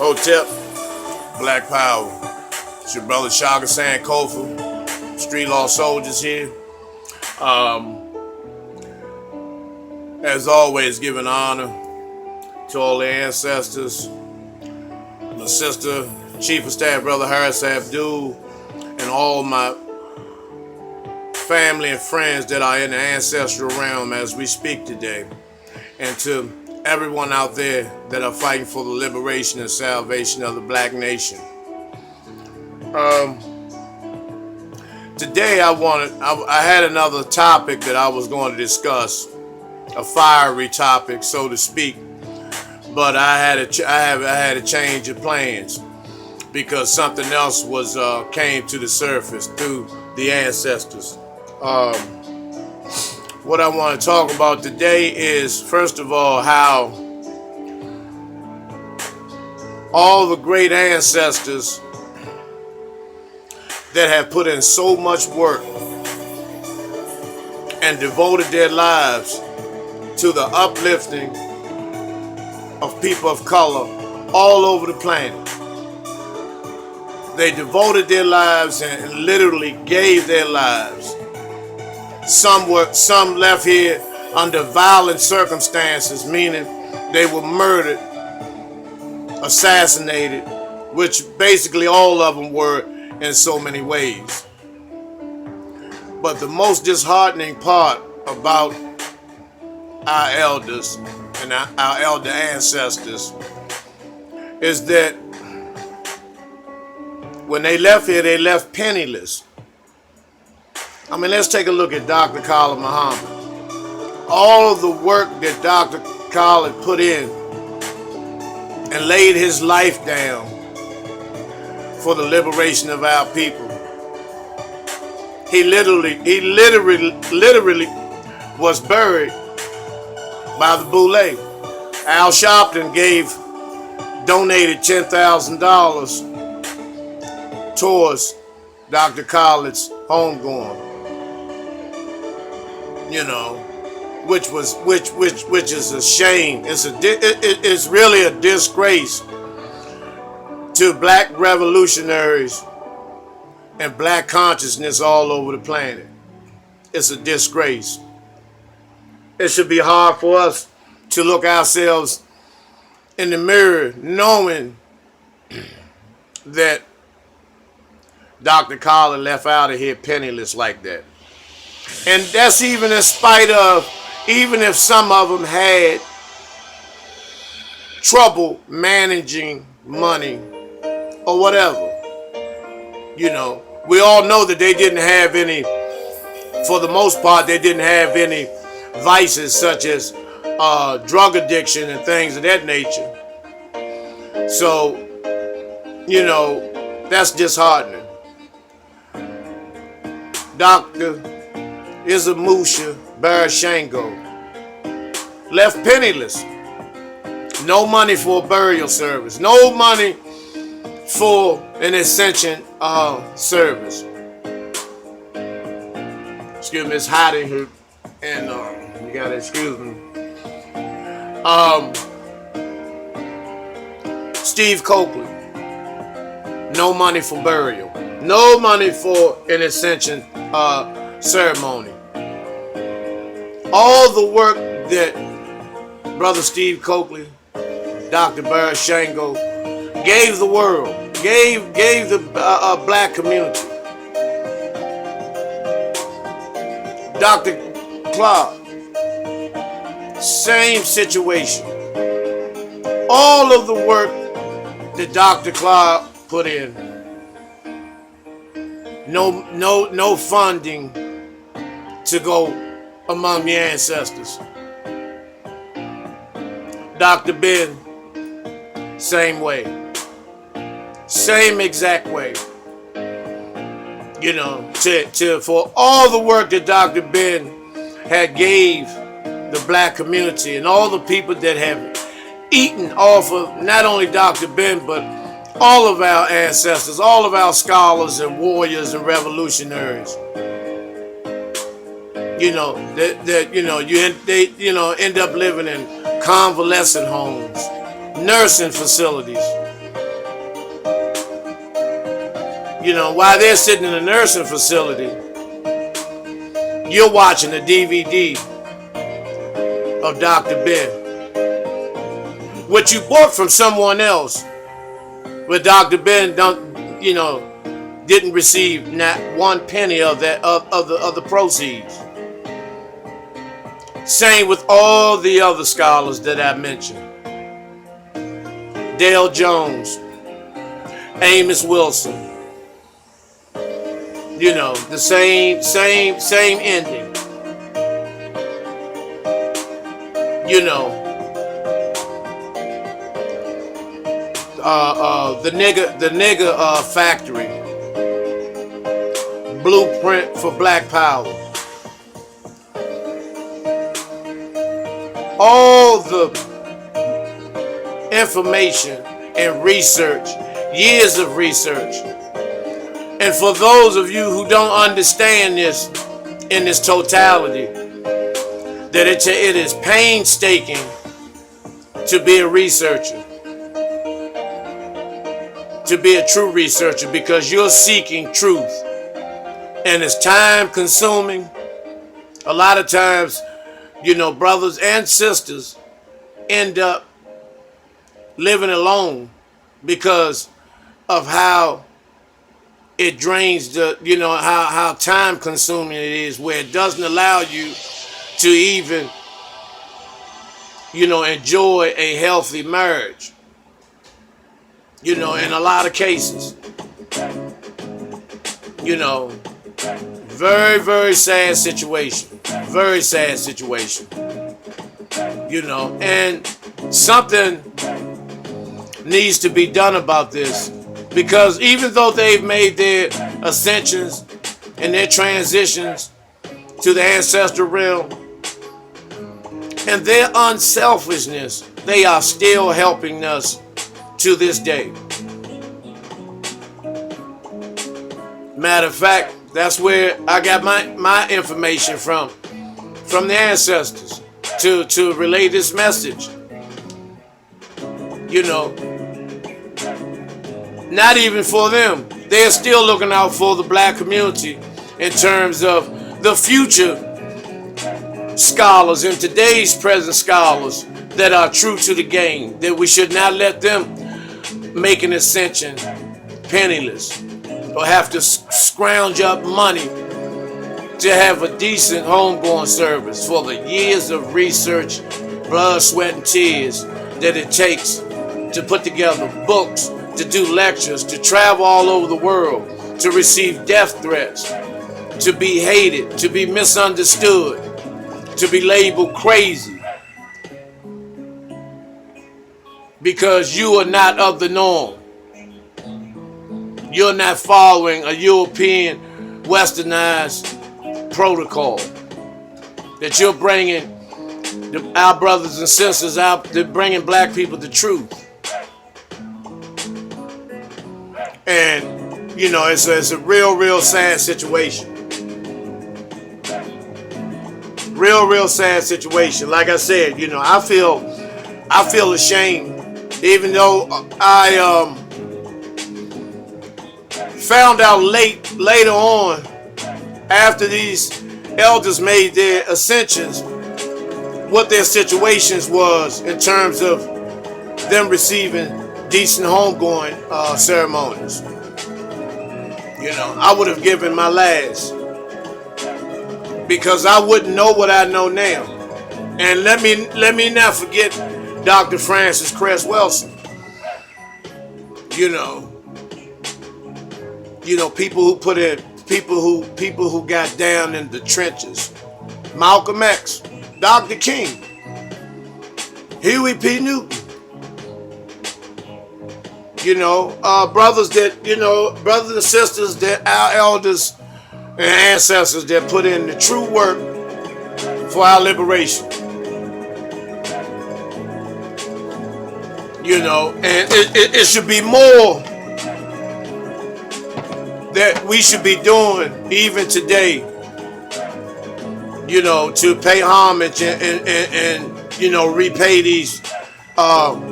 Hotep, Black Power. It's your brother Shaka San Kofa, Street Law Soldiers here. As always, giving honor to all the ancestors, my sister, Chief of Staff Brother Harris Abdul, and all my family and friends that are in the ancestral realm as we speak today. And to everyone out there that are fighting for the liberation and salvation of the black nation. Today I had another topic that I was going to discuss, a fiery topic, so to speak, but I had a change of plans because something else came to the surface through the ancestors. What I want to talk about today is, first of all, how all the great ancestors that have put in so much work and devoted their lives to the uplifting of people of color all over the planet. They devoted their lives and literally gave their lives. Some left here under violent circumstances, meaning they were murdered, assassinated, which basically all of them were in so many ways. But the most disheartening part about our elders and our elder ancestors is that when they left here, they left penniless. I mean, let's take a look at Dr. Khalid Muhammad. All of the work that Dr. Khalid put in and laid his life down for the liberation of our people. He literally was buried by the Boule. Al Sharpton donated $10,000 towards Dr. Khalid's homegoing. You know, which is a shame. It's really a disgrace to black revolutionaries and black consciousness all over the planet. It's a disgrace. It should be hard for us to look ourselves in the mirror knowing that Dr. Khalid left out of here penniless like that. And that's even in spite of, even if some of them had trouble managing money or whatever. You know, we all know that they didn't have any, for the most part, they didn't have any vices such as drug addiction and things of that nature. So, you know, that's disheartening. Dr. Isamusha Barashango left penniless. No money for a burial service. No money for an ascension service. Excuse me, it's hot in here, and you gotta excuse me. Steve Coakley, no money for burial. No money for an ascension ceremony. All the work that Brother Steve Coakley, Dr. Barashango gave the world, gave the black community. Dr. Clark, same situation. All of the work that Dr. Clark put in, no funding to go among the ancestors. Dr. Ben, same way. Same exact way. You know, for all the work that Dr. Ben had gave the black community and all the people that have eaten off of not only Dr. Ben, but all of our ancestors, all of our scholars and warriors and revolutionaries. You know, they end up living in convalescent homes, nursing facilities, While they're sitting in a nursing facility, you're watching a DVD of Dr. Ben, which you bought from someone else, but Dr. Ben didn't receive not one penny of that of the proceeds. Same with all the other scholars that I mentioned. Dale Jones, Amos Wilson. The same ending. The nigger factory. Blueprint for Black Power. All the information and research, years of research. And for those of you who don't understand this in this totality, that it is painstaking to be a researcher, to be a true researcher, because you're seeking truth. And it's time consuming. A lot of times, brothers and sisters end up living alone because of how it drains how time consuming it is, where it doesn't allow you to even, enjoy a healthy marriage. In a lot of cases. Very, very sad situation. Very sad situation. And something needs to be done about this, because even though they've made their ascensions and their transitions to the ancestral realm and their unselfishness, they are still helping us to this day. Matter of fact, that's where I got my information from the ancestors to relay this message. Not even for them. They're still looking out for the black community in terms of the future scholars and today's present scholars that are true to the game, that we should not let them make an ascension penniless or have to scrounge up money to have a decent homegoing service for the years of research, blood, sweat, and tears that it takes to put together books, to do lectures, to travel all over the world, to receive death threats, to be hated, to be misunderstood, to be labeled crazy because you are not of the norm. You're not following a European westernized protocol. That you're bringing our brothers and sisters out, they're bringing black people the truth. And, it's a real sad situation. Real sad situation. Like I said, I feel ashamed, even though I found out later on, after these elders made their ascensions, what their situations was in terms of them receiving decent homegoing ceremonies. I would have given my last, because I wouldn't know what I know now. And let me not forget Dr. Francis Cress Wilson. People who got down in the trenches. Malcolm X, Dr. King, Huey P. Newton. Brothers and sisters that our elders and ancestors that put in the true work for our liberation. And it should be more that we should be doing even today, to pay homage and repay these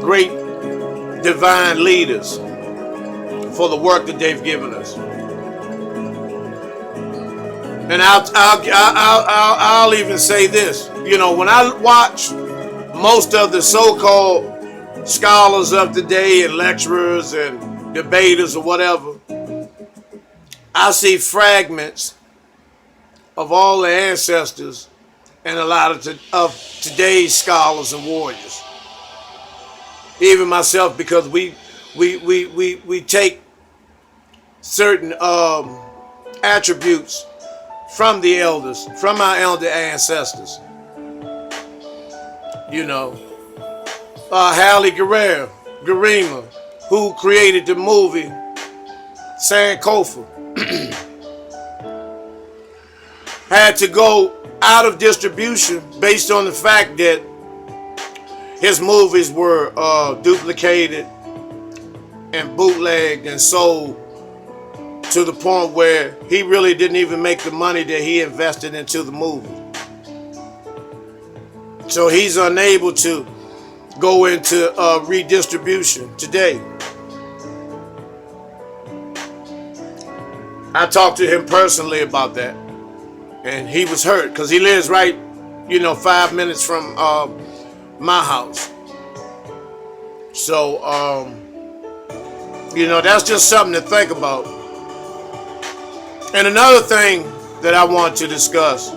great divine leaders for the work that they've given us. And I'll even say this. You know, when I watch most of the so-called scholars of the day and lecturers and debaters or whatever, I see fragments of all the ancestors and a lot of today's scholars and warriors. Even myself, because we take certain attributes from the elders, from our elder ancestors. You know, Halle Garima, who created the movie Sankofa, had to go out of distribution based on the fact that his movies were duplicated and bootlegged and sold to the point where he really didn't even make the money that he invested into the movie. So he's unable to go into redistribution today. I talked to him personally about that, and he was hurt because he lives right, 5 minutes from my house. So, that's just something to think about. And another thing that I want to discuss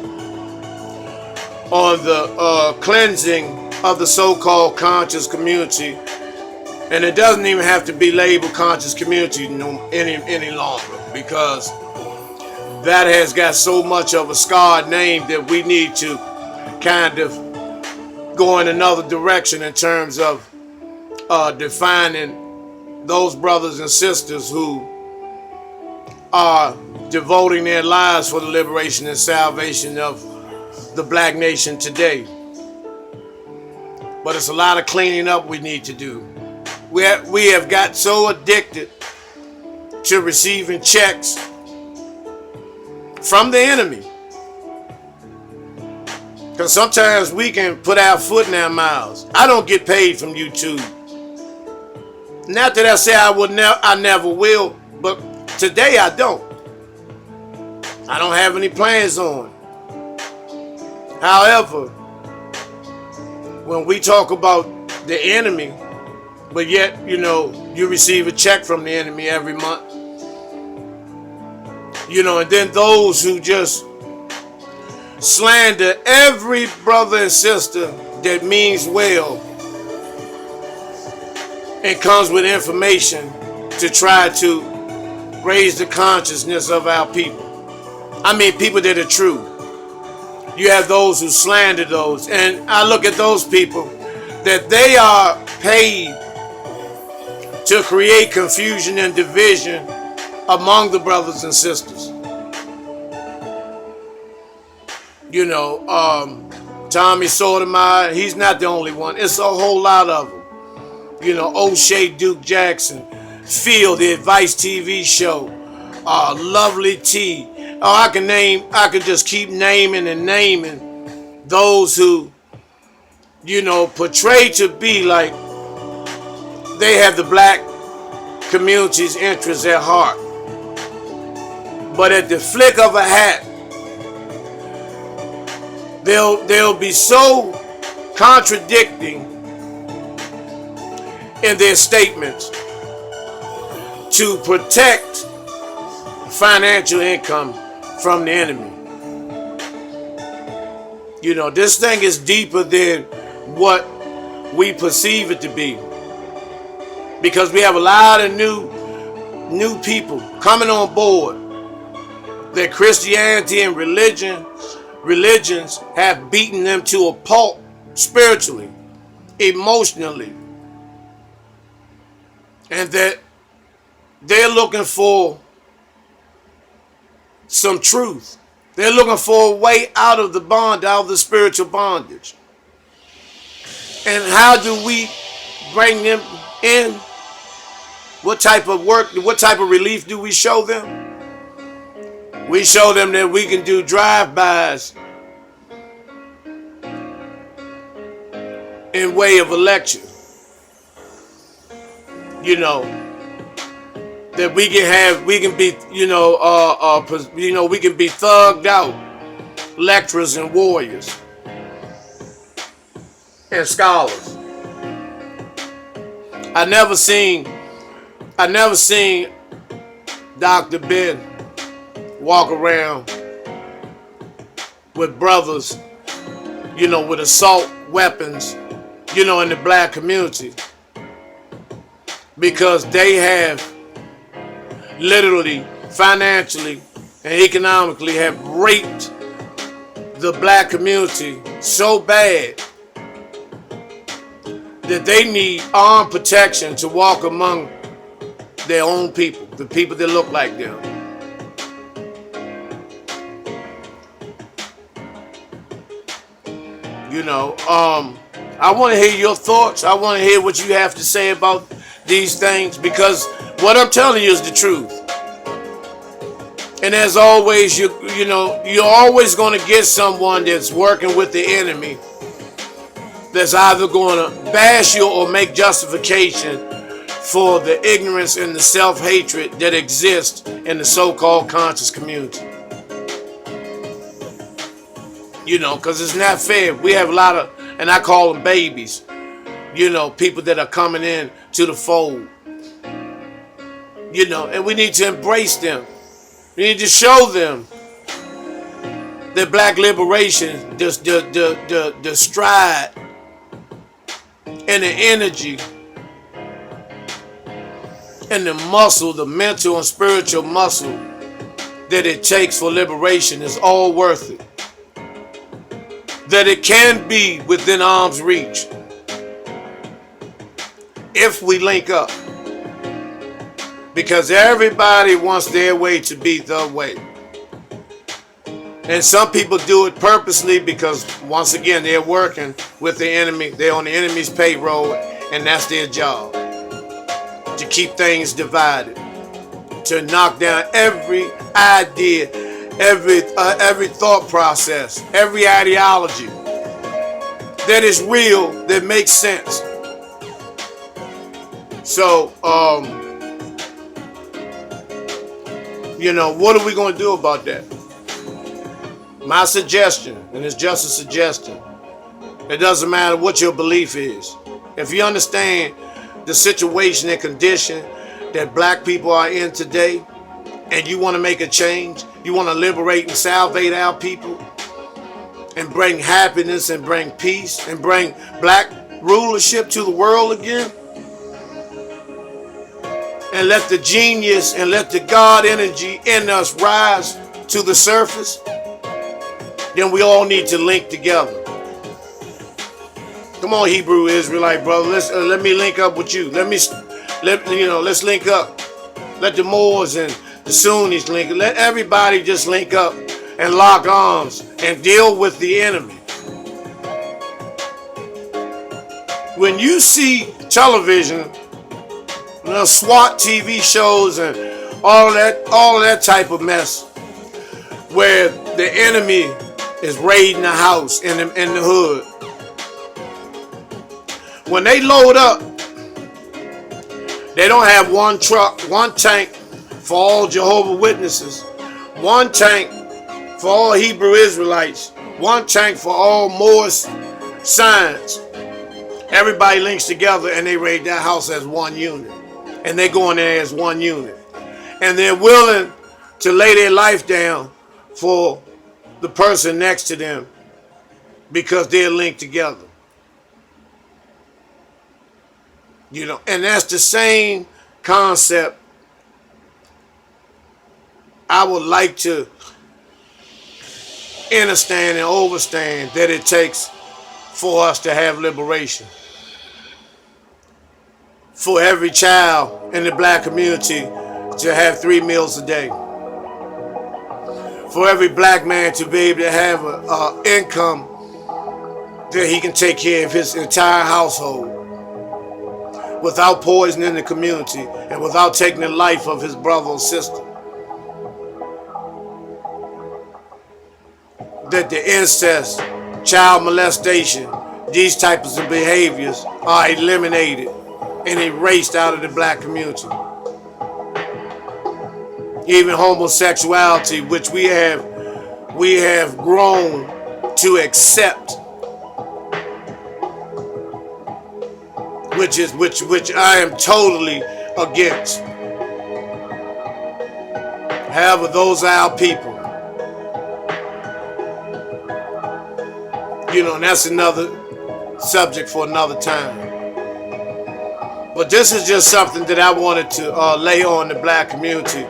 on the cleansing of the so-called conscious community, and it doesn't even have to be labeled conscious community any longer, because that has got so much of a scarred name that we need to kind of go in another direction in terms of defining those brothers and sisters who are devoting their lives for the liberation and salvation of the black nation today. But it's a lot of cleaning up we need to do. We have got so addicted to receiving checks from the enemy, because sometimes we can put our foot in our mouths. I don't get paid from YouTube. Not that I say I never will, but today I don't. I don't have any plans on. However, when we talk about the enemy, but yet, you receive a check from the enemy every month, and then those who just slander every brother and sister that means well and comes with information to try to raise the consciousness of our people. I mean, people that are true. You have those who slander those, and I look at those people that they are paid to create confusion and division among the brothers and sisters. Tommy Sotomayor, he's not the only one. It's a whole lot of them. O'Shea Duke Jackson, Phil, the Advice TV show, Lovely T. I can just keep naming and naming those who, portray to be like they have the black community's interests at heart. But at the flick of a hat, they'll be so contradicting in their statements to protect financial income from the enemy. This thing is deeper than what we perceive it to be, because we have a lot of new people coming on board that Christianity and religions have beaten them to a pulp spiritually, emotionally, and that they're looking for some truth. They're looking for a way out of the spiritual bondage. And how do we bring them in? What type of relief do we show them? We show them that we can do drive-bys in way of a lecture. that we can be, we can be thugged out lecturers and warriors and scholars. I never seen Dr. Ben walk around with brothers, with assault weapons, in the black community, because they have literally, financially, and economically have raped the black community so bad that they need armed protection to walk among their own people, the people that look like them. I want to hear your thoughts. I want to hear what you have to say about these things, because what I'm telling you is the truth. And as always, you're always going to get someone that's working with the enemy that's either going to bash you or make justification for the ignorance and the self-hatred that exists in the so-called conscious community. Because it's not fair. We have a lot of, and I call them babies, people that are coming in to the fold. And we need to embrace them. We need to show them that black liberation, the stride and the energy and the muscle, the mental and spiritual muscle that it takes for liberation is all worth it. That it can be within arm's reach if we link up. Because everybody wants their way to be the way. And some people do it purposely because, once again, they're working with the enemy. They're on the enemy's payroll, and that's their job. To keep things divided. To knock down every idea, every thought process, every ideology that is real, that makes sense. So, what are we going to do about that? My suggestion, and it's just a suggestion, it doesn't matter what your belief is. If you understand the situation and condition that black people are in today, and you want to make a change, you want to liberate and salvate our people, and bring happiness and bring peace and bring black rulership to the world again, and let the genius and let the God energy in us rise to the surface, then we all need to link together. Come on, Hebrew Israelite brother, let me link up with you. Let's link up. Let the Moors and the Sunnis link up. Let everybody just link up and lock arms and deal with the enemy. When you see television, SWAT TV shows and all of that type of mess, where the enemy is raiding the house in the hood. When they load up, they don't have one truck, one tank for all Jehovah's Witnesses, one tank for all Hebrew Israelites, one tank for all Moors signs. Everybody links together and they raid that house as one unit. And they go in there as one unit. And they're willing to lay their life down for the person next to them because they're linked together. And that's the same concept I would like to understand and overstand that it takes for us to have liberation. For every child in the black community to have 3 meals a day. For every black man to be able to have an income that he can take care of his entire household without poisoning the community and without taking the life of his brother or sister. That the incest, child molestation, these types of behaviors are eliminated and erased out of the black community. even homosexuality, which we have grown to accept, which I am totally against. However, those are our people. And that's another subject for another time. But this is just something that I wanted to lay on the black community,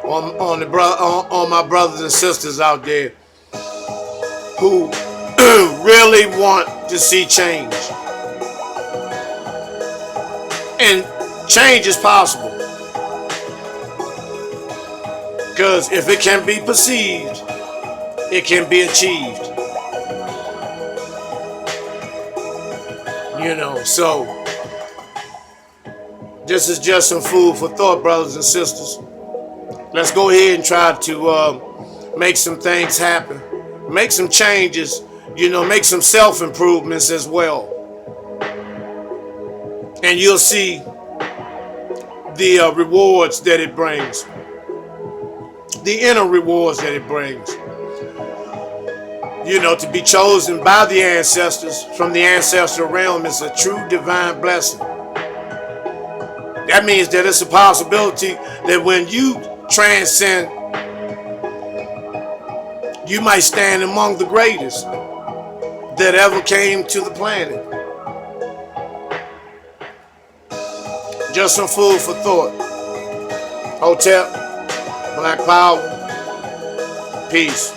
on my brothers and sisters out there who really want to see change. And change is possible. Because if it can be perceived, it can be achieved. So this is just some food for thought, brothers and sisters. Let's go ahead and try to make some things happen. Make some changes, make some self-improvements as well. And you'll see the rewards that it brings. The inner rewards that it brings. To be chosen by the ancestors from the ancestral realm is a true divine blessing. That means that it's a possibility that when you transcend, you might stand among the greatest that ever came to the planet. Just some food for thought. Hotep, Black Power, peace.